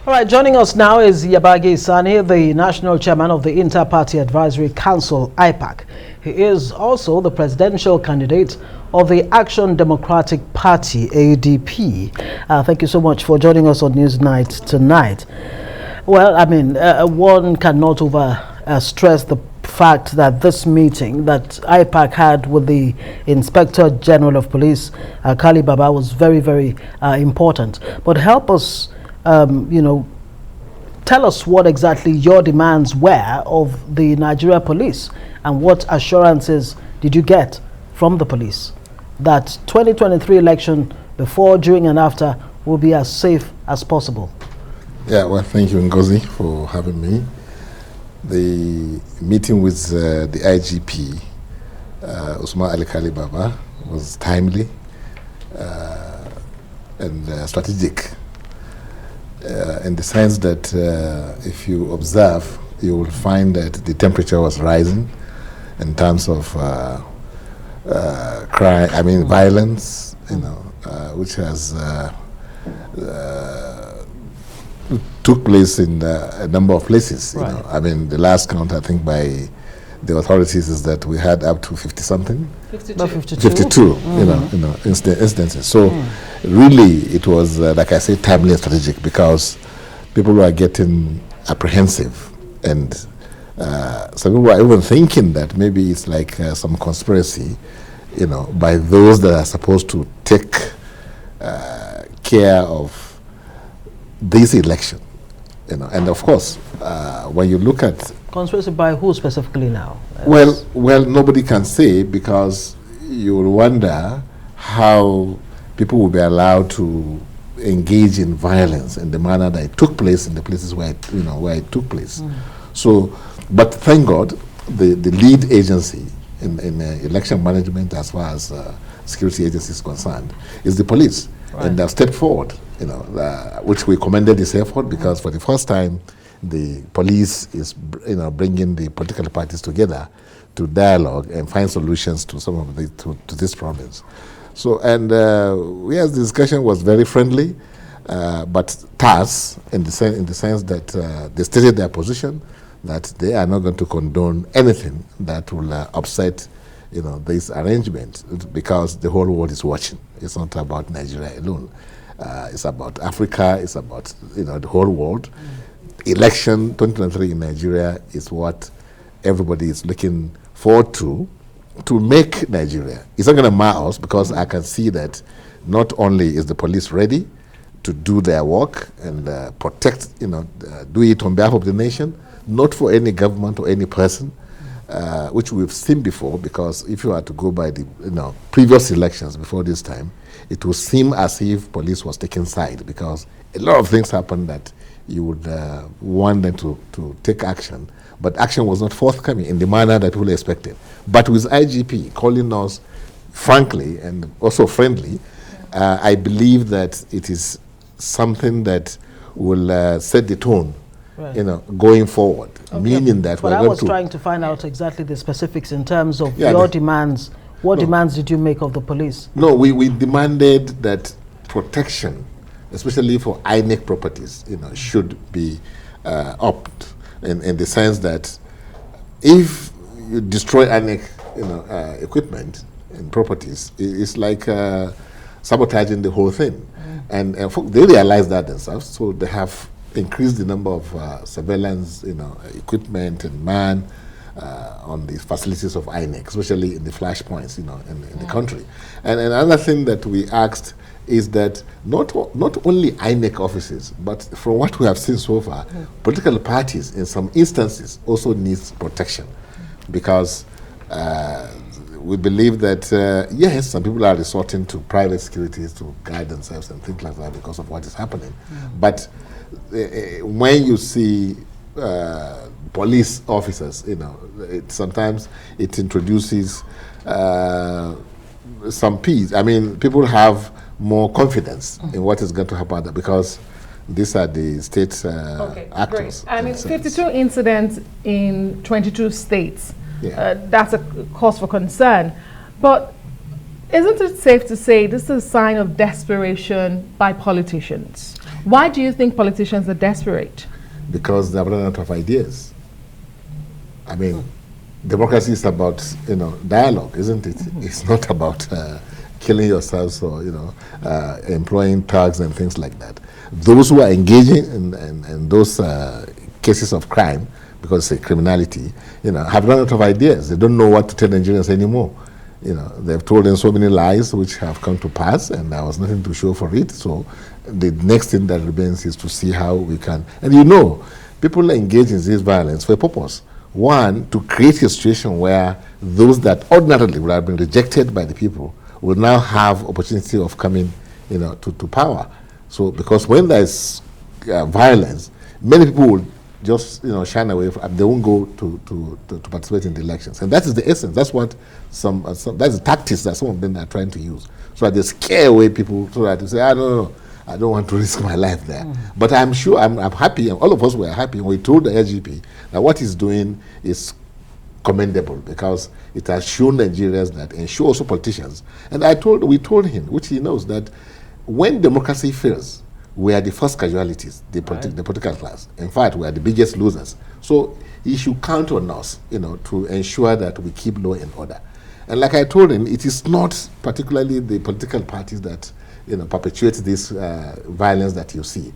All right, joining us now is Yabagi Sani, the National Chairman of the Inter-Party Advisory Council, IPAC. He is also the presidential candidate of the Action Democratic Party, ADP. Thank you so much for joining us on Newsnight tonight. Well, I mean, one cannot stress the fact that this meeting that IPAC had with the Inspector General of Police, Kali Baba, was very, very important. But help us tell us what exactly your demands were of the Nigeria police and what assurances did you get from the police that 2023 election before, during and after will be as safe as possible. Yeah, well, thank you, Ngozi, for having me. The meeting with the IGP, Usman Ali Kali Baba, was timely and strategic. In the sense that if you observe, you will find that the temperature was rising in terms of crime, violence, which has took place in a number of places. Right. The last count, I think, by the authorities is that we had up to 50-something. 52. 52, instances. So really, it was, like I say, timely and strategic because people were getting apprehensive, and some people were even thinking that maybe it's like some conspiracy, by those that are supposed to take care of this election. And of course, when you look at conspiracy by who specifically now? Well, nobody can say, because you will wonder how people will be allowed to engage in violence in the manner that it took place in the places where it took place. So, but thank God, the lead agency in election management, as far as security agency is concerned, is the police. Right. And they've stepped forward, which we commended this effort, because for the first time, the police is, bringing the political parties together to dialogue and find solutions to some of to this problems. So, and yes, the discussion was very friendly, but terse in the sense that they stated their position that they are not going to condone anything that will upset this arrangement, because the whole world is watching. It's not about Nigeria alone. It's about Africa. It's about the whole world. Election 2023 in Nigeria is what everybody is looking forward to make Nigeria. It's not going to mar us, because I can see that not only is the police ready to do their work and protect, do it on behalf of the nation, not for any government or any person, which we've seen before, because if you are to go by the previous elections before this time, it would seem as if police was taking side, because a lot of things happened that you would want them to take action, but action was not forthcoming in the manner that people expected. But with IGP calling us frankly and also friendly, I believe that it is something that will set the tone, right, going forward. Okay. Meaning that but I was trying to find out exactly the specifics in terms of your demands. What demands did you make of the police? No, we demanded that protection, especially for INEC properties, should be upped in the sense that if you destroy INEC, equipment and properties, it's like sabotaging the whole thing. And they realize that themselves, so they have increased the number of surveillance, equipment and man on the facilities of INEC, especially in the flashpoints, in the country. And another thing that we asked is that not only INEC offices, but from what we have seen so far, political parties in some instances also needs protection, because we believe that yes, some people are resorting to private securities to guide themselves and things like that because of what is happening. But when you see police officers, sometimes it introduces some peace. People have more confidence in what is going to happen, because these are the state actors. Great. 52 incidents in 22 states. Yeah. That's a cause for concern. But isn't it safe to say this is a sign of desperation by politicians? Why do you think politicians are desperate? Because they have run out of ideas. I mean, democracy is about, dialogue, isn't it? It's not about killing yourselves or, employing thugs and things like that. Those who are engaging in those cases of crime, because it's a criminality, have run out of ideas. They don't know what to tell Nigerians anymore. They've told them so many lies which have come to pass, and there was nothing to show for it. So the next thing that remains is to see how we can. And people engage in this violence for a purpose. One, to create a situation where those that ordinarily would have been rejected by the people will now have opportunity of coming, to power. So because when there is violence, many people will just shine away and they won't go to participate in the elections, and that is the essence. That's what that's the tactics that some of them are trying to use, so that they scare away people, so that they say, no, I don't want to risk my life there. But I'm sure I'm happy, and all of us were happy when we told the LGP that what he's doing is commendable, because it has shown Nigerians that, and show also politicians. And we told him, which he knows, that when democracy fails, we are the first casualties, the political class. In fact, we are the biggest losers. So he should count on us, to ensure that we keep law and order. And like I told him, it is not particularly the political parties that, perpetuate this violence that you see.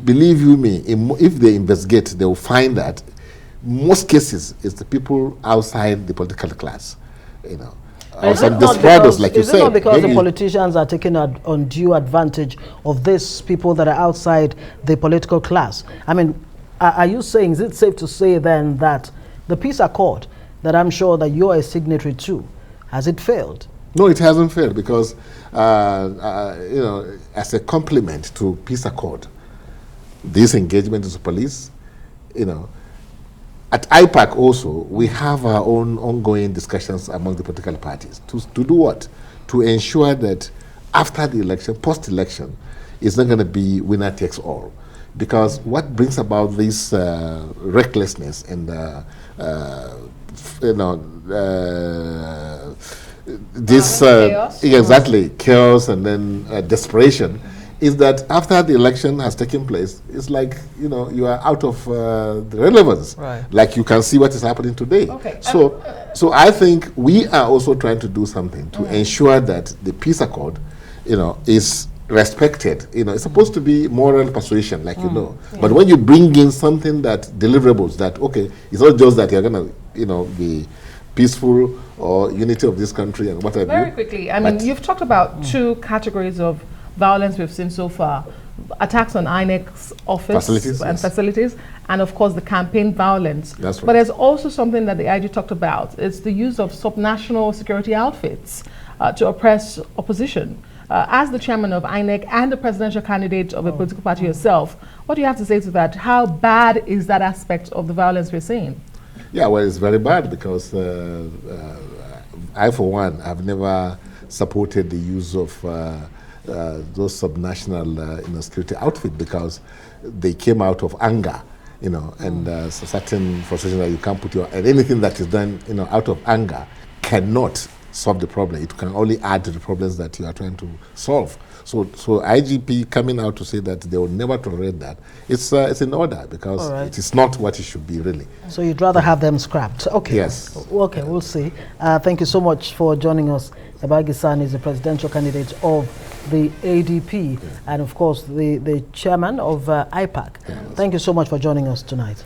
Believe you me, if they investigate, they will find that most cases it's the people outside the political class, or some desperados, like you said. Is it not because the politicians are taking undue advantage of these people that are outside the political class? I mean, are you saying, is it safe to say then that the peace accord that I'm sure that you're a signatory to, has it failed? No, it hasn't failed, because, as a complement to peace accord, this engagement with the police, at IPAC also, we have our own ongoing discussions among the political parties. To do what? To ensure that after the election, post-election, it's not going to be winner takes all. Because what brings about this recklessness and, this chaos? Exactly, chaos and then desperation, is that after the election has taken place, it's like, you are out of the relevance. Right. Like you can see what is happening today. Okay. So I think we are also trying to do something to ensure that the peace accord, is respected. It's supposed to be moral persuasion, like But when you bring in something that deliverables, that, okay, it's not just that you're going to, be peaceful or unity of this country and whatever. Very quickly, I mean, you've talked about two categories of violence we've seen so far: attacks on INEC's office facilities, and of course the campaign violence. That's right. But there's also something that the IG talked about. It's the use of subnational security outfits to oppress opposition. As the chairman of INEC and the presidential candidate of a political party yourself, what do you have to say to that? How bad is that aspect of the violence we're seeing? Yeah, well, it's very bad, because I, for one, have never supported the use of those subnational security outfit, because they came out of anger, and certain frustration that you can't put and anything that is done, out of anger cannot solve the problem. It can only add to the problems that you are trying to solve. So IGP coming out to say that they will never tolerate that, it's in order, because it is not what it should be, really. So you'd rather have them scrapped? Okay. Yes. Okay, we'll see. Thank you so much for joining us. Yabagi Sani is the presidential candidate of the ADP, and of course the chairman of IPAC. Thank you so much for joining us tonight.